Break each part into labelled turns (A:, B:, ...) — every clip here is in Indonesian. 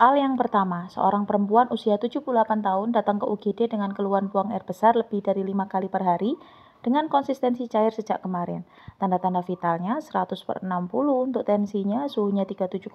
A: Soal yang pertama, seorang perempuan usia 78 tahun datang ke UGD dengan keluhan buang air besar lebih dari 5 kali per hari dengan konsistensi cair sejak kemarin. Tanda-tanda vitalnya 100 per 60 untuk tensinya, suhunya 37,6,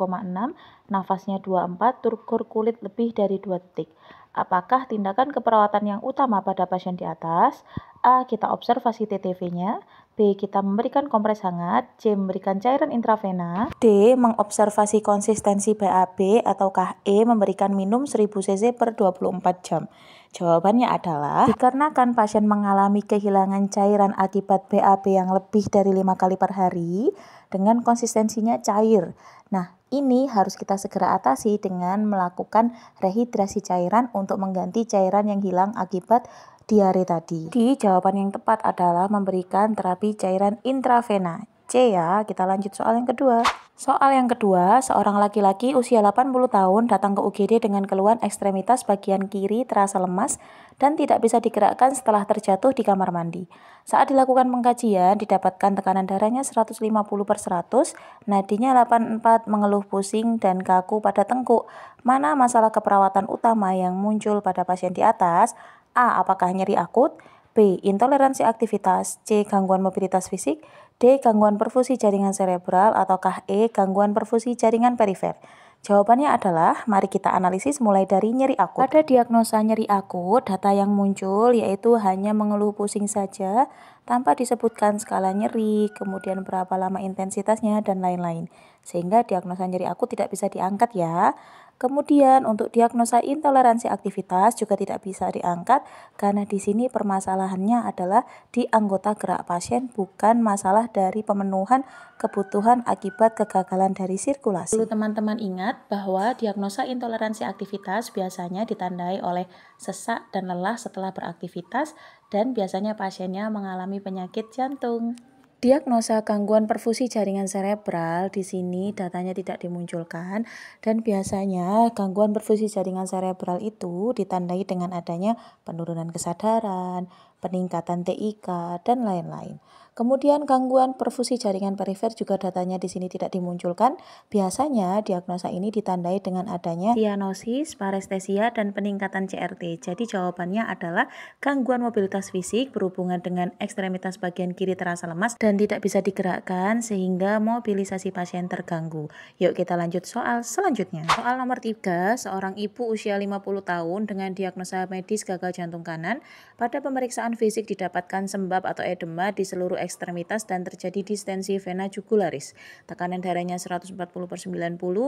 A: nafasnya 24, turgor kulit lebih dari 2 detik. Apakah tindakan keperawatan yang utama pada pasien di atas? A. Kita observasi TTV-nya. B. Kita memberikan kompres hangat. C. Memberikan cairan intravena. D. Mengobservasi konsistensi BAB ataukah E. Memberikan minum 1000 cc per 24 jam. Jawabannya adalah dikarenakan pasien mengalami kehilangan cairan akibat BAB yang lebih dari 5 kali per hari dengan konsistensinya cair. Nah, ini harus kita segera atasi dengan melakukan rehidrasi cairan untuk mengganti cairan yang hilang akibat diare tadi. Di jawaban yang tepat adalah memberikan terapi cairan intravena. C ya, kita lanjut soal yang kedua. Soal yang kedua, seorang laki-laki usia 80 tahun datang ke UGD dengan keluhan ekstremitas bagian kiri terasa lemas dan tidak bisa digerakkan setelah terjatuh di kamar mandi. Saat dilakukan pengkajian, didapatkan tekanan darahnya 150/100, nadinya 84, mengeluh pusing dan kaku pada tengkuk. Mana masalah keperawatan utama yang muncul pada pasien di atas? A. Apakah nyeri akut? B. Intoleransi aktivitas. C. Gangguan mobilitas fisik. D. Gangguan perfusi jaringan serebral. Ataukah E. Gangguan perfusi jaringan perifer. Jawabannya adalah, mari kita analisis mulai dari nyeri akut. Pada diagnosa nyeri akut, data yang muncul yaitu hanya mengeluh pusing saja tanpa disebutkan skala nyeri, kemudian berapa lama intensitasnya, dan lain-lain. Sehingga diagnosa nyeri akut tidak bisa diangkat ya. Kemudian untuk diagnosa intoleransi aktivitas juga tidak bisa diangkat karena di sini permasalahannya adalah di anggota gerak pasien, bukan masalah dari pemenuhan kebutuhan akibat kegagalan dari sirkulasi. Perlu teman-teman ingat bahwa diagnosa intoleransi aktivitas biasanya ditandai oleh sesak dan lelah setelah beraktivitas dan biasanya pasiennya mengalami penyakit jantung. Diagnosa gangguan perfusi jaringan serebral di sini datanya tidak dimunculkan dan biasanya gangguan perfusi jaringan serebral itu ditandai dengan adanya penurunan kesadaran, peningkatan TIK, dan lain-lain. Kemudian gangguan perfusi jaringan perifer juga datanya di sini tidak dimunculkan. Biasanya diagnosa ini ditandai dengan adanya sianosis, parestesia, dan peningkatan CRT. Jadi jawabannya adalah gangguan mobilitas fisik berhubungan dengan ekstremitas bagian kiri terasa lemas dan tidak bisa digerakkan sehingga mobilisasi pasien terganggu. Yuk kita lanjut soal selanjutnya. Soal nomor 3, seorang ibu usia 50 tahun dengan diagnosa medis gagal jantung kanan. Pada pemeriksaan fisik didapatkan sembab atau edema di seluruh ekstremitas dan terjadi distensi vena jugularis. Tekanan darahnya 140/90,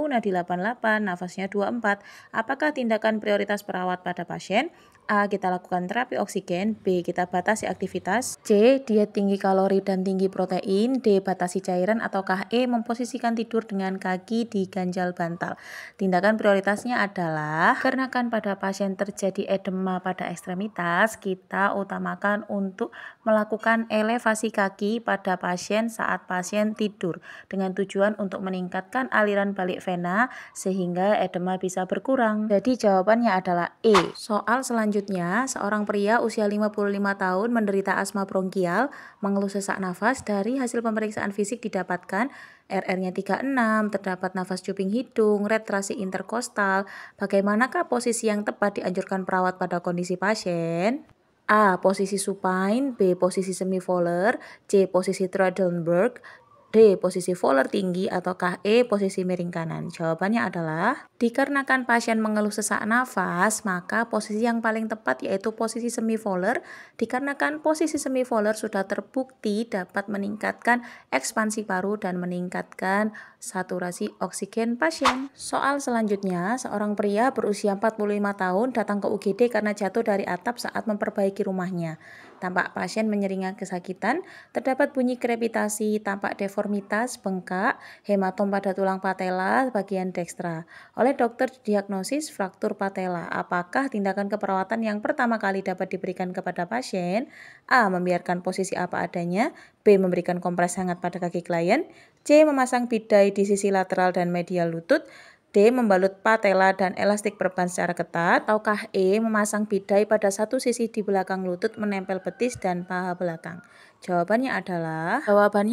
A: nadi 88, nafasnya 24. Apakah tindakan prioritas perawat pada pasien? A. Kita lakukan terapi oksigen. B. Kita batasi aktivitas. C. Diet tinggi kalori dan tinggi protein. D. Batasi cairan. Ataukah E. Memposisikan tidur dengan kaki di ganjal bantal. Tindakan prioritasnya adalah karenakan pada pasien terjadi edema pada ekstremitas, kita utamakan untuk melakukan elevasi kaki pada pasien saat pasien tidur dengan tujuan untuk meningkatkan aliran balik vena sehingga edema bisa berkurang. Jadi jawabannya adalah E. Soal selanjutnya, seorang pria usia 55 tahun menderita asma bronkial, mengeluh sesak nafas. Dari hasil pemeriksaan fisik didapatkan RR-nya 36, terdapat nafas cuping hidung, retraksi interkostal. Bagaimanakah posisi yang tepat dianjurkan perawat pada kondisi pasien? A. Posisi supine. B. Posisi semi-volar. C. Posisi Trendelenburg. D. Posisi volar tinggi. Ataukah E. Posisi miring kanan. Jawabannya adalah dikarenakan pasien mengeluh sesak nafas, maka posisi yang paling tepat yaitu posisi semi-volar. Dikarenakan posisi semi-volar sudah terbukti dapat meningkatkan ekspansi paru dan meningkatkan saturasi oksigen pasien. Soal selanjutnya, seorang pria berusia 45 tahun datang ke UGD karena jatuh dari atap saat memperbaiki rumahnya. Tampak pasien menyeringai kesakitan, terdapat bunyi krepitasi, tampak deformitas, bengkak, hematom pada tulang patella bagian dekstra. Oleh dokter diagnosis fraktur patella. Apakah tindakan keperawatan yang pertama kali dapat diberikan kepada pasien? A. Membiarkan posisi apa adanya. B. Memberikan kompres hangat pada kaki klien. C. Memasang bidai di sisi lateral dan medial lutut. D. Membalut patella dan elastik perban secara ketat. Ataukah E. Memasang bidai pada satu sisi di belakang lutut menempel betis dan paha belakang. Jawabannya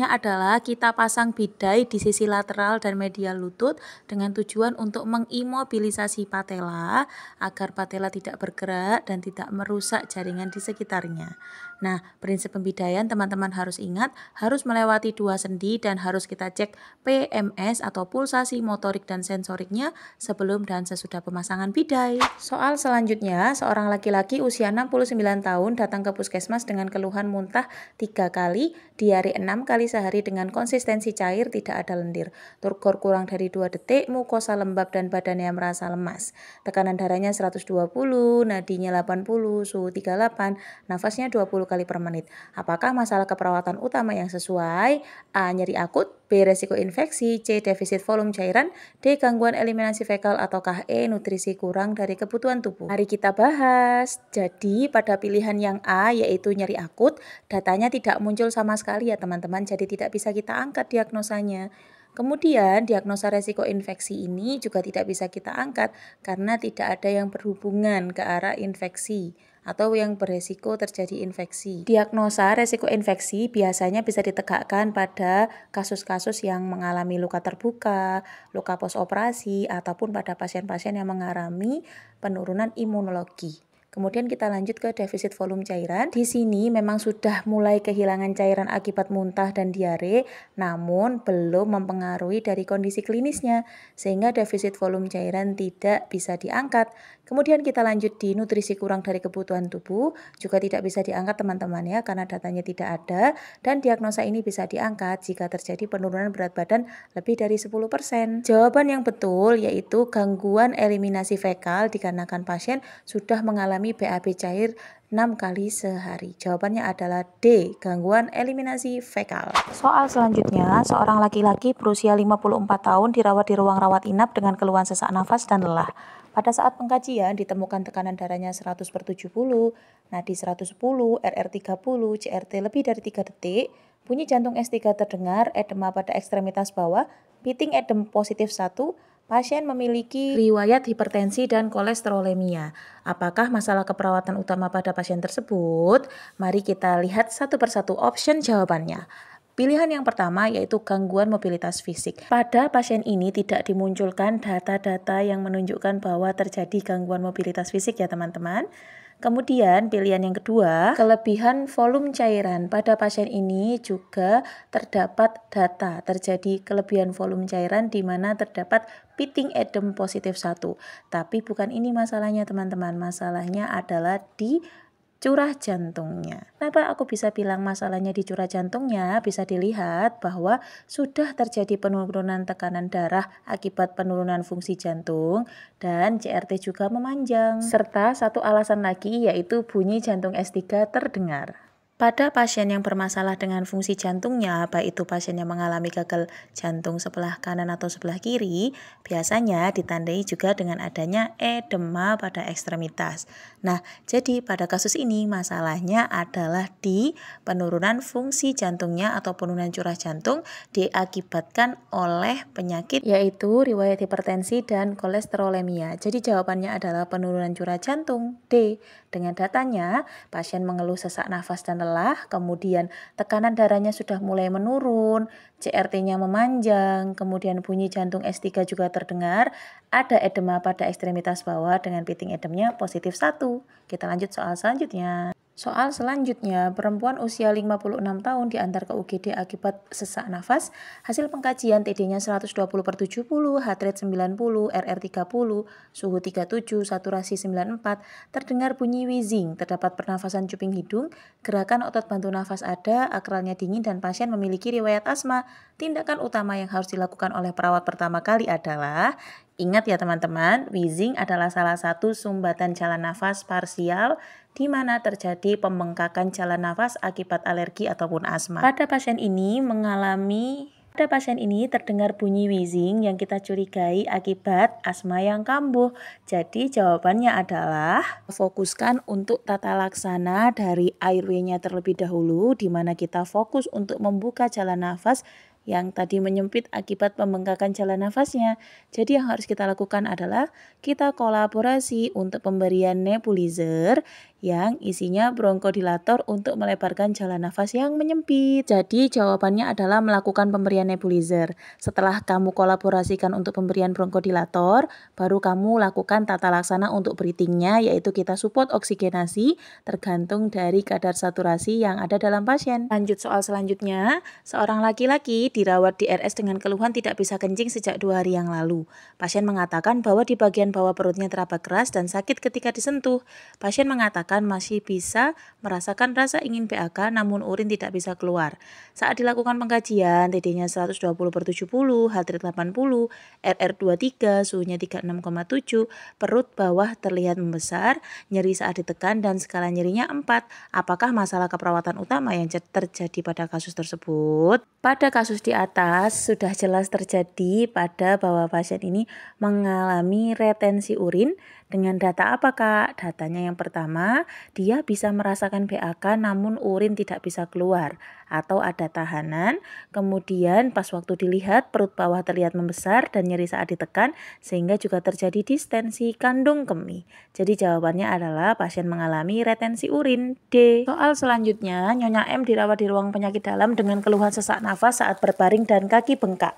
A: adalah kita pasang bidai di sisi lateral dan medial lutut dengan tujuan untuk mengimobilisasi patella agar patella tidak bergerak dan tidak merusak jaringan di sekitarnya. Nah, prinsip pembidaian teman-teman harus ingat, harus melewati 2 sendi dan harus kita cek PMS atau pulsasi motorik dan sensoriknya sebelum dan sesudah pemasangan bidai. Soal selanjutnya, seorang laki-laki usia 69 tahun datang ke puskesmas dengan keluhan muntah 3 kali, diare 6 kali sehari dengan konsistensi cair, tidak ada lendir. Turgor kurang dari 2 detik, mukosa lembab dan badannya merasa lemas. Tekanan darahnya 120, nadinya 80, suhu 38, nafasnya 20 kali per menit. Apakah masalah keperawatan utama yang sesuai? A. Nyeri akut, B. Resiko infeksi, C. Defisit volume cairan, D. Gangguan eliminasi fekal, ataukah E. Nutrisi kurang dari kebutuhan tubuh. Mari kita bahas. Jadi pada pilihan yang A yaitu nyeri akut, datanya tidak muncul sama sekali ya teman-teman, jadi tidak bisa kita angkat diagnosanya. Kemudian diagnosa resiko infeksi ini juga tidak bisa kita angkat karena tidak ada yang berhubungan ke arah infeksi atau yang beresiko terjadi infeksi. Diagnosa resiko infeksi biasanya bisa ditegakkan pada kasus-kasus yang mengalami luka terbuka, luka postoperasi, ataupun pada pasien-pasien yang mengalami penurunan imunologi. Kemudian kita lanjut ke defisit volume cairan. Di sini memang sudah mulai kehilangan cairan akibat muntah dan diare, namun belum mempengaruhi dari kondisi klinisnya, sehingga defisit volume cairan tidak bisa diangkat. Kemudian kita lanjut di nutrisi kurang dari kebutuhan tubuh, juga tidak bisa diangkat teman-teman ya, karena datanya tidak ada, dan diagnosa ini bisa diangkat jika terjadi penurunan berat badan lebih dari 10%. Jawaban yang betul yaitu gangguan eliminasi fekal dikarenakan pasien sudah mengalami BAB cair 6 kali sehari. Jawabannya adalah D, gangguan eliminasi fekal. Soal selanjutnya, seorang laki-laki berusia 54 tahun dirawat di ruang rawat inap dengan keluhan sesak nafas dan lelah. Pada saat pengkajian ditemukan tekanan darahnya 100/70, nadi 110, RR 30, CRT lebih dari 3 detik, bunyi jantung S3 terdengar, edema pada ekstremitas bawah, pitting edem positif 1, pasien memiliki riwayat hipertensi dan kolesterolemia. Apakah masalah keperawatan utama pada pasien tersebut? Mari kita lihat satu persatu option jawabannya. Pilihan yang pertama yaitu gangguan mobilitas fisik. Pada pasien ini tidak dimunculkan data-data yang menunjukkan bahwa terjadi gangguan mobilitas fisik ya teman-teman. Kemudian pilihan yang kedua, kelebihan volume cairan. Pada pasien ini juga terdapat data terjadi kelebihan volume cairan di mana terdapat pitting edem positif 1. Tapi bukan ini masalahnya teman-teman, masalahnya adalah di curah jantungnya. Kenapa aku bisa bilang masalahnya di curah jantungnya? Bisa dilihat bahwa sudah terjadi penurunan tekanan darah akibat penurunan fungsi jantung dan CRT juga memanjang. Serta satu alasan lagi yaitu bunyi jantung S3 terdengar. Pada pasien yang bermasalah dengan fungsi jantungnya, baik itu pasien yang mengalami gagal jantung sebelah kanan atau sebelah kiri, biasanya ditandai juga dengan adanya edema pada ekstremitas. Nah, jadi pada kasus ini masalahnya adalah di penurunan fungsi jantungnya atau penurunan curah jantung diakibatkan oleh penyakit yaitu riwayat hipertensi dan kolesterolemia. Jadi jawabannya adalah penurunan curah jantung D. Dengan datanya, pasien mengeluh sesak nafas dan lelah, kemudian tekanan darahnya sudah mulai menurun, CRT-nya memanjang, kemudian bunyi jantung S3 juga terdengar, ada edema pada ekstremitas bawah dengan pitting edemnya positif 1. Kita lanjut soal selanjutnya. Soal selanjutnya, perempuan usia 56 tahun diantar ke UGD akibat sesak nafas. Hasil pengkajian TD-nya 120/70, heart rate 90, RR 30, suhu 37, saturasi 94, terdengar bunyi wheezing, terdapat pernafasan cuping hidung, gerakan otot bantu nafas ada, akralnya dingin dan pasien memiliki riwayat asma. Tindakan utama yang harus dilakukan oleh perawat pertama kali adalah, ingat ya teman-teman, wheezing adalah salah satu sumbatan jalan nafas parsial di mana terjadi pembengkakan jalan nafas akibat alergi ataupun asma. Pada pasien ini terdengar bunyi wheezing yang kita curigai akibat asma yang kambuh. Jadi jawabannya adalah fokuskan untuk tata laksana dari airway-nya terlebih dahulu, di mana kita fokus untuk membuka jalan nafas yang tadi menyempit akibat pembengkakan jalan nafasnya. Jadi yang harus kita lakukan adalah kita kolaborasi untuk pemberian nebulizer yang isinya bronkodilator untuk melebarkan jalan nafas yang menyempit. Jadi jawabannya adalah melakukan pemberian nebulizer. Setelah kamu kolaborasikan untuk pemberian bronkodilator, baru kamu lakukan tata laksana untuk breathing-nya, yaitu kita support oksigenasi tergantung dari kadar saturasi yang ada dalam pasien. Lanjut soal selanjutnya, seorang laki-laki dirawat di RS dengan keluhan tidak bisa kencing sejak 2 hari yang lalu. Pasien mengatakan bahwa di bagian bawah perutnya teraba keras dan sakit ketika disentuh. Pasien mengatakan masih bisa merasakan rasa ingin BAK namun urin tidak bisa keluar. Saat dilakukan pengkajian, TD-nya 120/70, heart rate 80, RR 23, suhunya 36,7, perut bawah terlihat membesar, nyeri saat ditekan dan skala nyerinya 4. Apakah masalah keperawatan utama yang terjadi pada kasus tersebut? Pada kasus di atas sudah jelas terjadi pada bahwa pasien ini mengalami retensi urin. Dengan data apa Kak? Datanya yang pertama, dia bisa merasakan BAK namun urin tidak bisa keluar atau ada tahanan. Kemudian pas waktu dilihat perut bawah terlihat membesar dan nyeri saat ditekan sehingga juga terjadi distensi kandung kemih. Jadi jawabannya adalah pasien mengalami retensi urin. D. Soal selanjutnya, Nyonya M dirawat di ruang penyakit dalam dengan keluhan sesak nafas saat berbaring dan kaki bengkak.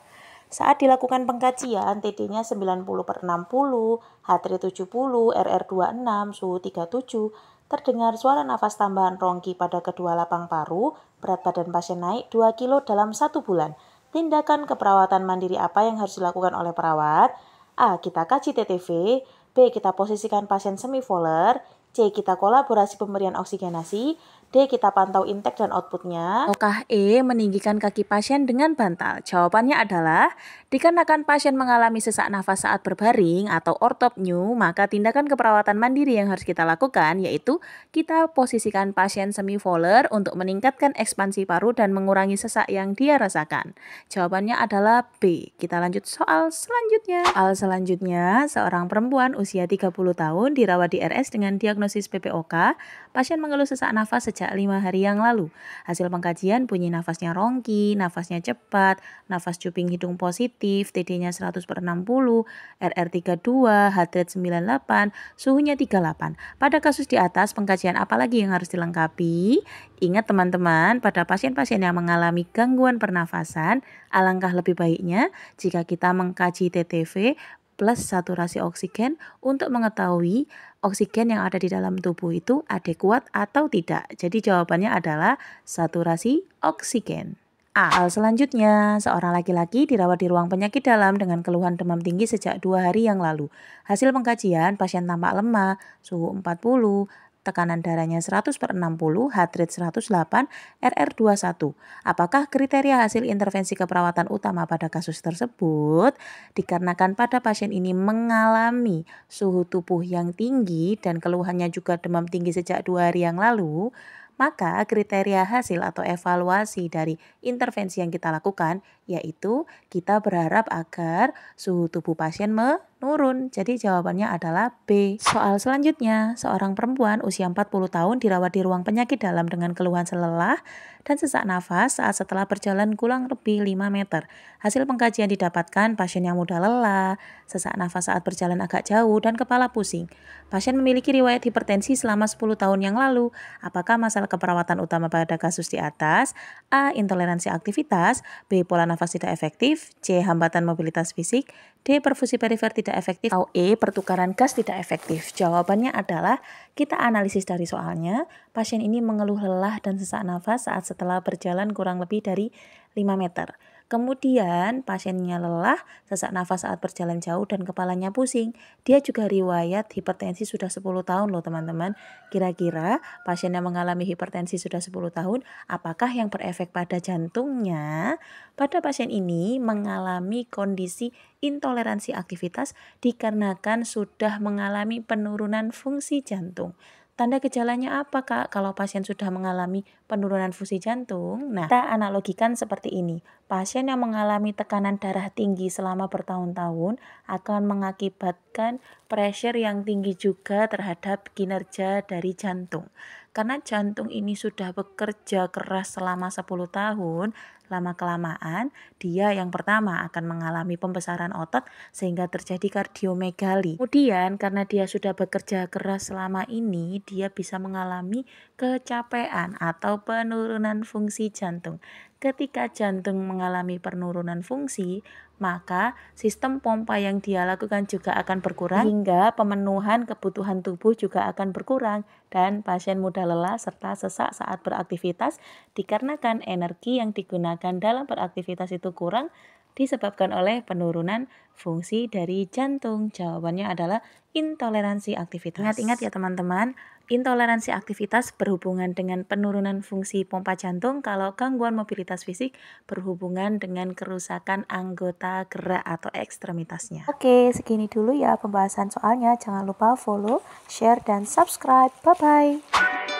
A: Saat dilakukan pengkajian, TD-nya 90/60, heart rate 70, RR 26, suhu 37, terdengar suara nafas tambahan rongki pada kedua lapang paru, berat badan pasien naik 2 kilo dalam 1 bulan. Tindakan keperawatan mandiri apa yang harus dilakukan oleh perawat? A. Kita kaji TTV, B. Kita posisikan pasien semivolar, C. Kita kolaborasi pemberian oksigenasi, D. Kita pantau intake dan outputnya. Ataukah E. Meninggikan kaki pasien dengan bantal? Jawabannya adalah dikarenakan pasien mengalami sesak nafas saat berbaring atau ortopneu, maka tindakan keperawatan mandiri yang harus kita lakukan yaitu kita posisikan pasien semivolar untuk meningkatkan ekspansi paru dan mengurangi sesak yang dia rasakan. Jawabannya adalah B. Kita lanjut soal selanjutnya. Soal selanjutnya, seorang perempuan usia 30 tahun dirawat di RS dengan diagnosis PPOK. Pasien mengeluh sesak nafas sejak 5 hari yang lalu. Hasil pengkajian bunyi nafasnya rongki, nafasnya cepat, nafas cuping hidung positif, TD-nya 100/60, RR 32, heart rate 98, suhunya 38. Pada kasus di atas, pengkajian apa lagi yang harus dilengkapi? Ingat teman-teman, pada pasien-pasien yang mengalami gangguan pernafasan, alangkah lebih baiknya jika kita mengkaji TTV plus saturasi oksigen untuk mengetahui oksigen yang ada di dalam tubuh itu adekuat atau tidak. Jadi jawabannya adalah saturasi oksigen. A. Selanjutnya, seorang laki-laki dirawat di ruang penyakit dalam dengan keluhan demam tinggi sejak 2 hari yang lalu. Hasil pengkajian, pasien tampak lemah, suhu 40, tekanan darahnya 100/60, heart rate 108, RR 21. Apakah kriteria hasil intervensi keperawatan utama pada kasus tersebut? Dikarenakan pada pasien ini mengalami suhu tubuh yang tinggi dan keluhannya juga demam tinggi sejak 2 hari yang lalu, maka kriteria hasil atau evaluasi dari intervensi yang kita lakukan yaitu kita berharap agar suhu tubuh pasien menurun. Jadi jawabannya adalah B. Soal selanjutnya, seorang perempuan usia 40 tahun dirawat di ruang penyakit dalam dengan keluhan lelah dan sesak nafas saat setelah berjalan kurang lebih 5 meter. Hasil pengkajian didapatkan pasien yang mudah lelah, sesak nafas saat berjalan agak jauh, dan kepala pusing. Pasien memiliki riwayat hipertensi selama 10 tahun yang lalu. Apakah masalah keperawatan utama pada kasus di atas? A. Intoleransi aktivitas, B. Pola nafas tidak efektif, C. Hambatan mobilitas fisik, D. Perfusi perifer tidak efektif, atau E. Pertukaran gas tidak efektif. Jawabannya adalah kita analisis dari soalnya. Pasien ini mengeluh lelah dan sesak nafas saat setelah berjalan kurang lebih dari 5 meter. Kemudian pasiennya lelah, sesak nafas saat berjalan jauh dan kepalanya pusing. Dia juga riwayat hipertensi sudah 10 tahun loh teman-teman. Kira-kira pasien yang mengalami hipertensi sudah 10 tahun, apakah yang berefek pada jantungnya? Pada pasien ini mengalami kondisi intoleransi aktivitas dikarenakan sudah mengalami penurunan fungsi jantung. Tanda gejalanya apa Kak kalau pasien sudah mengalami penurunan fungsi jantung? Nah, kita analogikan seperti ini. Pasien yang mengalami tekanan darah tinggi selama bertahun-tahun akan mengakibatkan pressure yang tinggi juga terhadap kinerja dari jantung. Karena jantung ini sudah bekerja keras selama 10 tahun, lama-kelamaan dia yang pertama akan mengalami pembesaran otot sehingga terjadi kardiomegali. Kemudian karena dia sudah bekerja keras selama ini, dia bisa mengalami kecapean atau penurunan fungsi jantung. Ketika jantung mengalami penurunan fungsi, maka sistem pompa yang dia lakukan juga akan berkurang hingga pemenuhan kebutuhan tubuh juga akan berkurang dan pasien mudah lelah serta sesak saat beraktivitas dikarenakan energi yang digunakan dalam beraktivitas itu kurang disebabkan oleh penurunan fungsi dari jantung. Jawabannya adalah intoleransi aktivitas. Ingat-ingat ya teman-teman, intoleransi aktivitas berhubungan dengan penurunan fungsi pompa jantung, kalau gangguan mobilitas fisik berhubungan dengan kerusakan anggota gerak atau ekstremitasnya. Oke, segini dulu ya pembahasan soalnya. Jangan lupa follow, share, dan subscribe. Bye-bye.